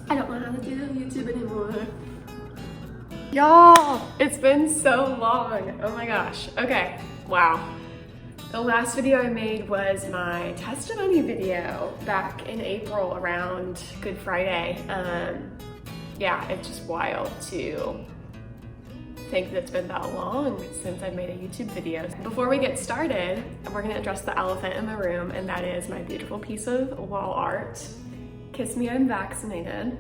I don't know how to do YouTube anymore. Y'all, it's been so long. Oh my gosh. Okay, wow. The last video I made was my testimony video back in April around Good Friday. Yeah, it's just wild to think that it's been that long since I've made a YouTube video. Before we get started, we're gonna address the elephant in the room, and that is my beautiful piece of wall art. Kiss Me, I'm Vaccinated.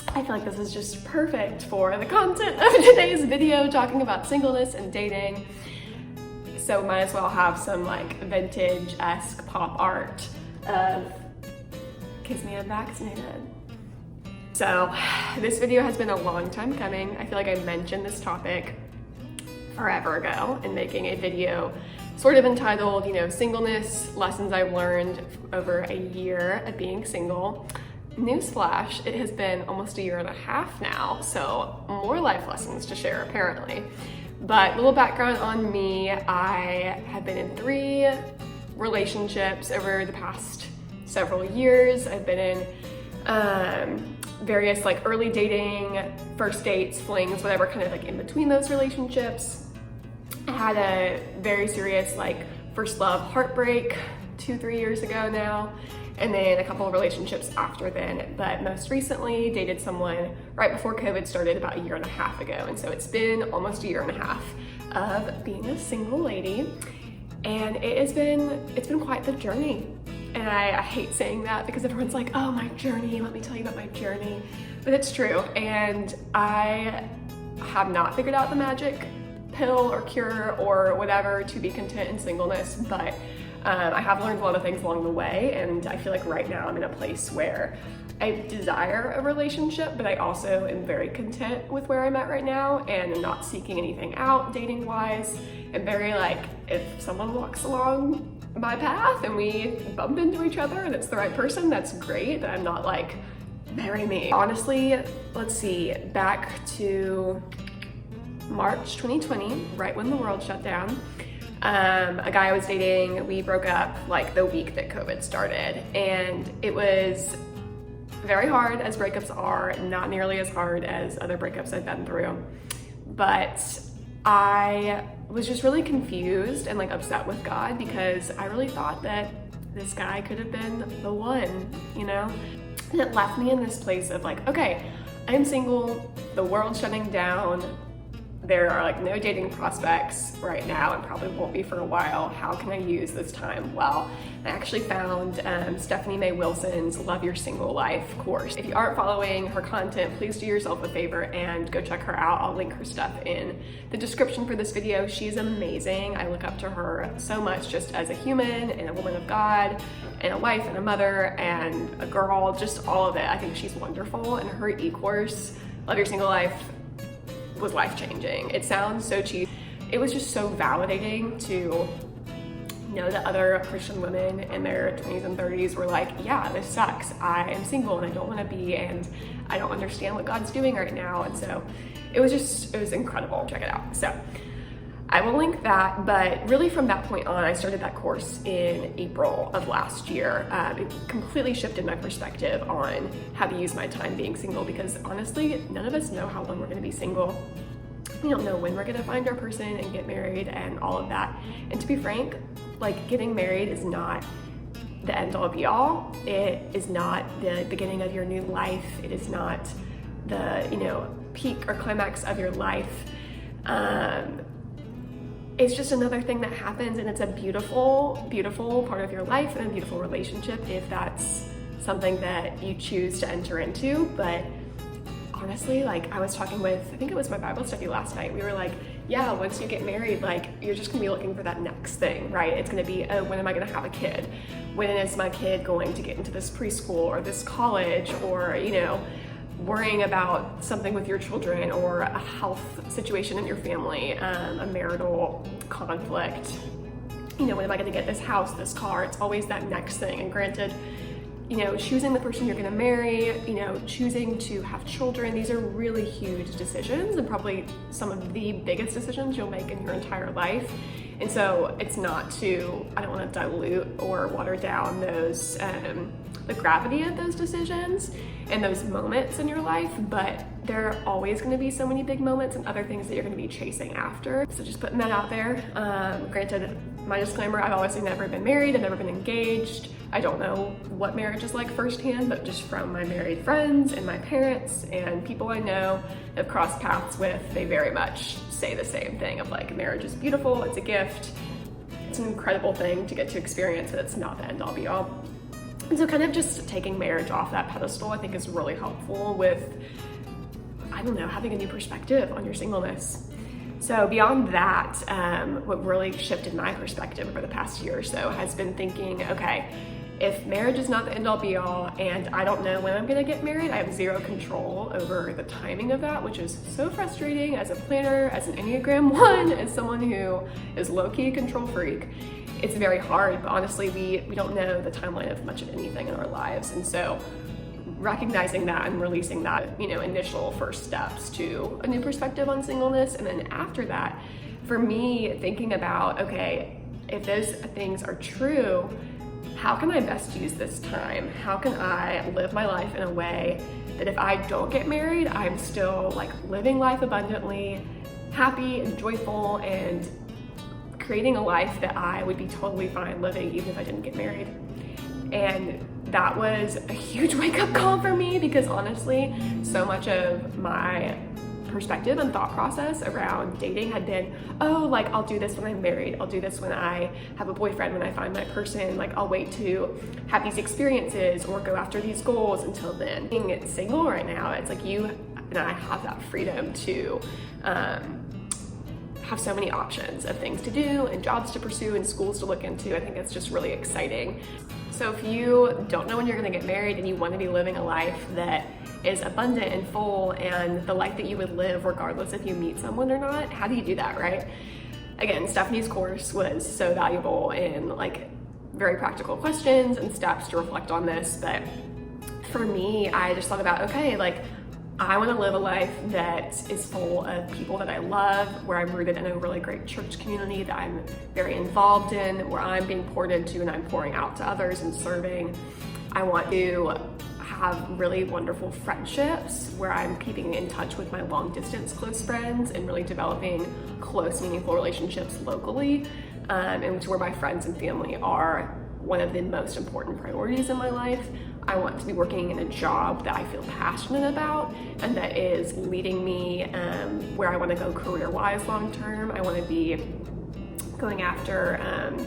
I feel like this is just perfect for the content of today's video, talking about singleness and dating. So might as well have some like vintage-esque pop art of Kiss Me, I'm Vaccinated. So this video has been a long time coming. I feel like I mentioned this topic forever ago in making a video sort of entitled, you know, singleness, lessons I've learned over a year of being single. Newsflash, it has been almost a year and a half now, so more life lessons to share apparently. But a little background on me, I have been in 3 relationships over the past several years. I've been in various like early dating, first dates, flings, whatever, kind of like in between those relationships. I had a very serious like first love heartbreak 2-3 years ago now, and then a couple of relationships after then, but most recently dated someone right before COVID started about a year and a half ago. And so it's been almost a year and a half of being a single lady, and it's been quite the journey. And I hate saying that because everyone's like, oh, my journey, let me tell you about my journey. But it's true, and I have not figured out the magic pill or cure or whatever to be content in singleness, but I have learned a lot of things along the way, and I feel like right now I'm in a place where I desire a relationship, but I also am very content with where I'm at right now and am not seeking anything out dating-wise. And very like, if someone walks along my path and we bump into each other and it's the right person, that's great, but I'm not like, marry me. Honestly, let's see, back to March 2020, right when the world shut down, a guy I was dating, we broke up like the week that COVID started, and it was very hard, as breakups are, not nearly as hard as other breakups I've been through, but I was just really confused and like upset with God because I really thought that this guy could have been the one, you know? And it left me in this place of like, okay, I'm single, the world's shutting down, there are like no dating prospects right now and probably won't be for a while. How can I use this time? Well, I actually found Stephanie Mae Wilson's Love Your Single Life course. If you aren't following her content, please do yourself a favor and go check her out. I'll link her stuff in the description for this video. She's amazing. I look up to her so much just as a human and a woman of God and a wife and a mother and a girl, just all of it. I think she's wonderful, and her e-course, Love Your Single Life, was life-changing. It sounds so cheap. It was just so validating to know that other Christian women in their 20s and 30s were like, yeah, this sucks. I am single and I don't want to be, and I don't understand what God's doing right now. And so it was incredible. Check it out. So I will link that, but really from that point on, I started that course in April of last year. It completely shifted my perspective on how to use my time being single, because honestly, none of us know how long we're gonna be single. We don't know when we're gonna find our person and get married and all of that. And to be frank, like, getting married is not the end all be all. It is not the beginning of your new life. It is not the, you know, peak or climax of your life. It's just another thing that happens, and it's a beautiful, beautiful part of your life and a beautiful relationship if that's something that you choose to enter into. But honestly, like, I was talking with, I think it was my Bible study last night, we were like, yeah, once you get married, like, you're just gonna be looking for that next thing, right? It's gonna be, oh, when am I gonna have a kid? When is my kid going to get into this preschool or this college, or, you know, worrying about something with your children or a health situation in your family, a marital conflict. You know, when am I gonna get this house, this car? It's always that next thing. And granted, you know, choosing the person you're gonna marry, you know, choosing to have children, these are really huge decisions and probably some of the biggest decisions you'll make in your entire life. And so it's not to, I don't want to dilute or water down those, the gravity of those decisions and those moments in your life, but there are always going to be so many big moments and other things that you're going to be chasing after. So just putting that out there. Granted, my disclaimer, I've obviously never been married, I've never been engaged. I don't know what marriage is like firsthand, but just from my married friends and my parents and people I know have crossed paths with, they very much say the same thing of like, marriage is beautiful, it's a gift, it's an incredible thing to get to experience, but it's not the end all be all. And so kind of just taking marriage off that pedestal, I think, is really helpful with, I don't know, having a new perspective on your singleness. So beyond that, what really shifted my perspective over the past year or so has been thinking, okay, if marriage is not the end all be all and I don't know when I'm gonna get married, I have zero control over the timing of that, which is so frustrating as a planner, as an Enneagram 1, as someone who is low-key a control freak. It's very hard, but honestly, we don't know the timeline of much of anything in our lives. And so recognizing that and releasing that, initial first steps to a new perspective on singleness. And then after that, for me, thinking about, okay, if those things are true, how can I best use this time? How can I live my life in a way that if I don't get married, I'm still like living life abundantly, happy and joyful, and creating a life that I would be totally fine living even if I didn't get married. And that was a huge wake-up call for me, because honestly, so much of my perspective and thought process around dating had been, oh, like, I'll do this when I'm married, I'll do this when I have a boyfriend, when I find my person, like, I'll wait to have these experiences or go after these goals until then. Being single right now, it's like you and I have that freedom to have so many options of things to do and jobs to pursue and schools to look into. I think it's just really exciting. So if you don't know when you're gonna get married and you want to be living a life that is abundant and full and the life that you would live regardless if you meet someone or not, how do you do that, right? Again, Stephanie's course was so valuable in like very practical questions and steps to reflect on this. But for me, I just thought about, okay, like, I want to live a life that is full of people that I love, where I'm rooted in a really great church community that I'm very involved in, where I'm being poured into and I'm pouring out to others and serving. I want to have really wonderful friendships where I'm keeping in touch with my long distance close friends and really developing close, meaningful relationships locally, and where my friends and family are one of the most important priorities in my life. I want to be working in a job that I feel passionate about and that is leading me where I want to go career-wise long-term. I want to be going after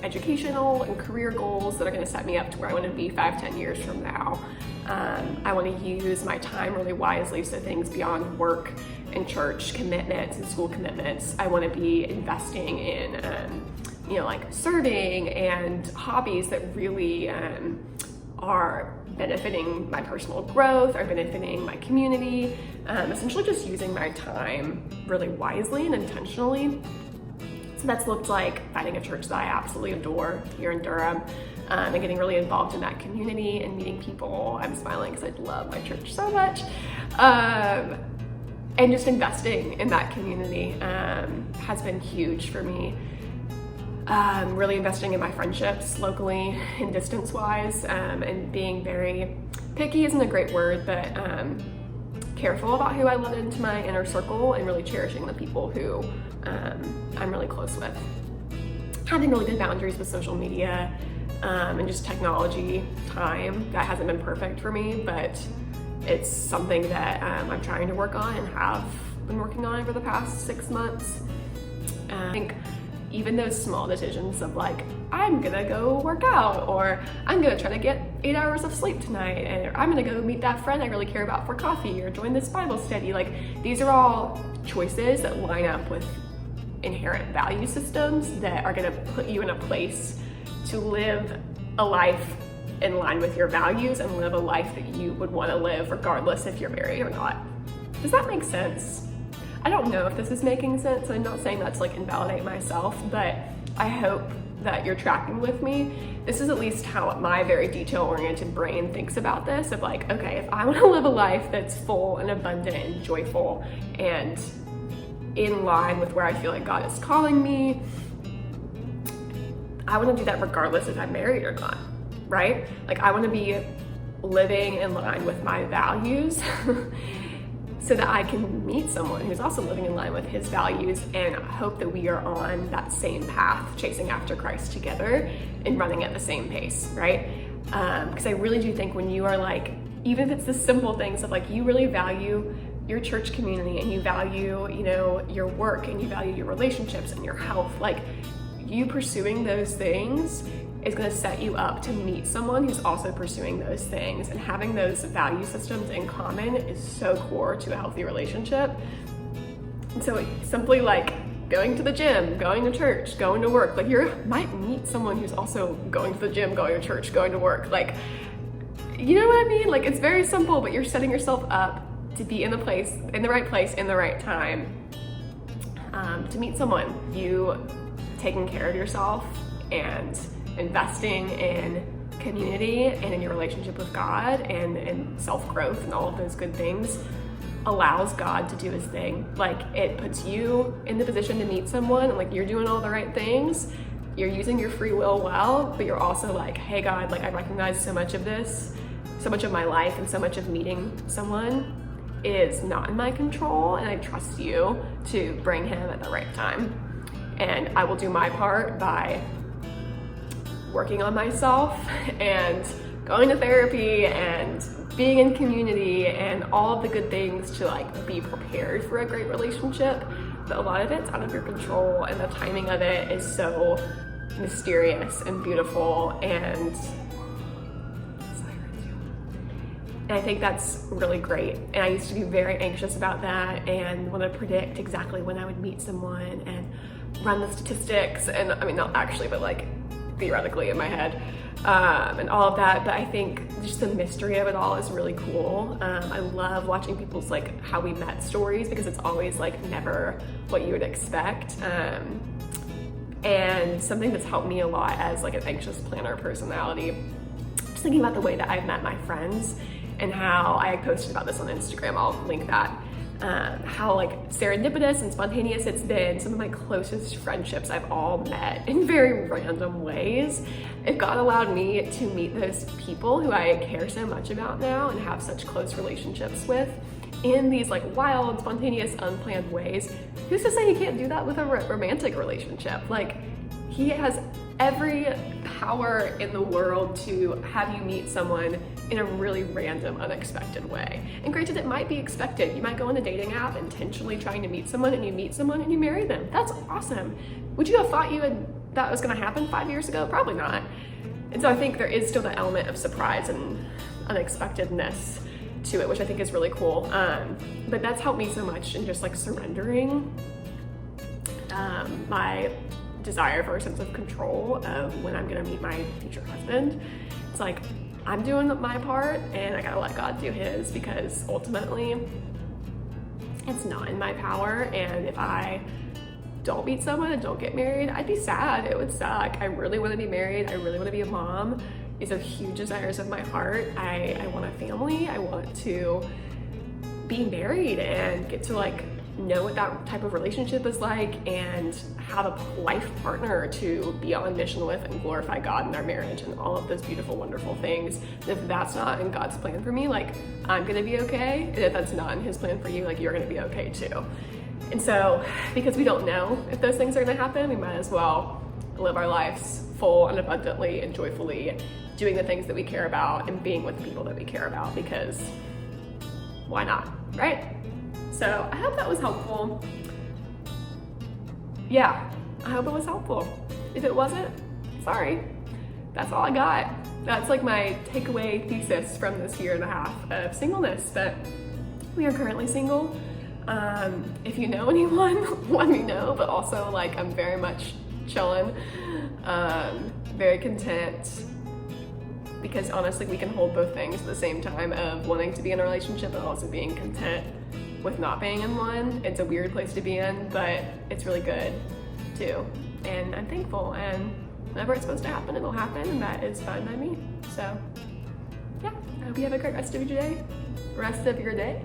educational and career goals that are going to set me up to where I want to be 5-10 years from now. I want to use my time really wisely, so things beyond work and church commitments and school commitments. I want to be investing in like serving and hobbies that really are benefiting my personal growth, are benefiting my community, essentially just using my time really wisely and intentionally. So that's looked like finding a church that I absolutely adore here in Durham, and getting really involved in that community and meeting people. I'm smiling because I love my church so much. And just investing in that community has been huge for me. Really investing in my friendships locally and distance-wise, and being very picky isn't a great word, but careful about who I let into my inner circle and really cherishing the people who I'm really close with. Having really good boundaries with social media and just technology time. That hasn't been perfect for me, but it's something that I'm trying to work on and have been working on over the past 6 months. I think even those small decisions of like, I'm gonna go work out, or I'm gonna try to get 8 hours of sleep tonight, and I'm gonna go meet that friend I really care about for coffee, or join this Bible study. Like, these are all choices that line up with inherent value systems that are gonna put you in a place to live a life in line with your values and live a life that you would wanna live regardless if you're married or not. Does that make sense? I don't know if this is making sense. I'm not saying that to like invalidate myself, but I hope that you're tracking with me. This is at least how my very detail-oriented brain thinks about this, of like, okay, if I want to live a life that's full and abundant and joyful and in line with where I feel like God is calling me, I want to do that regardless if I'm married or not, right? Like I want to be living in line with my values so that I can meet someone who's also living in line with his values, and hope that we are on that same path, chasing after Christ together and running at the same pace, right? Because I really do think when you are like, even if it's the simple things of like, you really value your church community and you value, you know, your work and you value your relationships and your health, like you pursuing those things is going to set you up to meet someone who's also pursuing those things. And having those value systems in common is so core to a healthy relationship. And so it's simply like going to the gym, going to church, going to work. Like you might meet someone who's also going to the gym, going to church, going to work. Like, you know what I mean? Like it's very simple, but you're setting yourself up to be in the right place, in the right time, to meet someone. You taking care of yourself and investing in community and in your relationship with God and self-growth and all of those good things allows God to do his thing. Like it puts you in the position to meet someone, and like you're doing all the right things, you're using your free will well, but you're also like, hey God, like I recognize so much of this, so much of my life and so much of meeting someone is not in my control, and I trust you to bring him at the right time. And I will do my part by working on myself and going to therapy and being in community and all of the good things to like be prepared for a great relationship. But a lot of it's out of your control, and the timing of it is so mysterious and beautiful, and I think that's really great. And I used to be very anxious about that and want to predict exactly when I would meet someone and run the statistics, and I mean not actually, but like theoretically in my head, and all of that. But I think just the mystery of it all is really cool. I love watching people's like how we met stories, because it's always like never what you would expect. And something that's helped me a lot as like an anxious planner personality, just thinking about the way that I've met my friends and how I posted about this on Instagram, I'll link that. How like serendipitous and spontaneous it's been. Some of my closest friendships I've all met in very random ways. If God allowed me to meet those people who I care so much about now and have such close relationships with in these like wild, spontaneous, unplanned ways, who's to say he can't do that with a romantic relationship? Like he has every power in the world to have you meet someone in a really random, unexpected way. And granted, it might be expected. You might go on a dating app intentionally trying to meet someone, and you meet someone and you marry them. That's awesome. Would you have thought that was gonna happen 5 years ago? Probably not. And so I think there is still the element of surprise and unexpectedness to it, which I think is really cool. But that's helped me so much in just like surrendering my desire for a sense of control of when I'm gonna meet my future husband. It's like, I'm doing my part and I gotta let God do his, because ultimately it's not in my power. And if I don't meet someone and don't get married, I'd be sad. It would suck. I really want to be married. I really want to be a mom. These are huge desires of my heart. I want a family. I want to be married and get to like know what that type of relationship is like, and have a life partner to be on mission with and glorify God in our marriage and all of those beautiful, wonderful things. And if that's not in God's plan for me, like I'm gonna be okay. And if that's not in his plan for you, like you're gonna be okay too. And so, because we don't know if those things are gonna happen, we might as well live our lives full and abundantly and joyfully, doing the things that we care about and being with the people that we care about, because why not, right? So I hope that was helpful. Yeah, I hope it was helpful. If it wasn't, sorry. That's all I got. That's like my takeaway thesis from this 1.5 years of singleness, that we are currently single. If you know anyone, let me know, but also like I'm very much chilling, very content, because honestly we can hold both things at the same time, of wanting to be in a relationship and also being content with not being in one. It's a weird place to be in, but it's really good too. And I'm thankful, and whenever it's supposed to happen, it'll happen, and that is fine by me. So yeah, I hope you have a great rest of your day.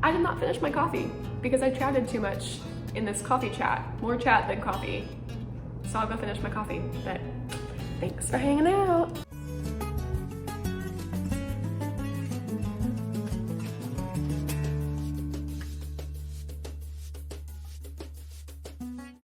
I did not finish my coffee because I chatted too much in this coffee chat, more chat than coffee. So I'll go finish my coffee, but thanks for hanging out.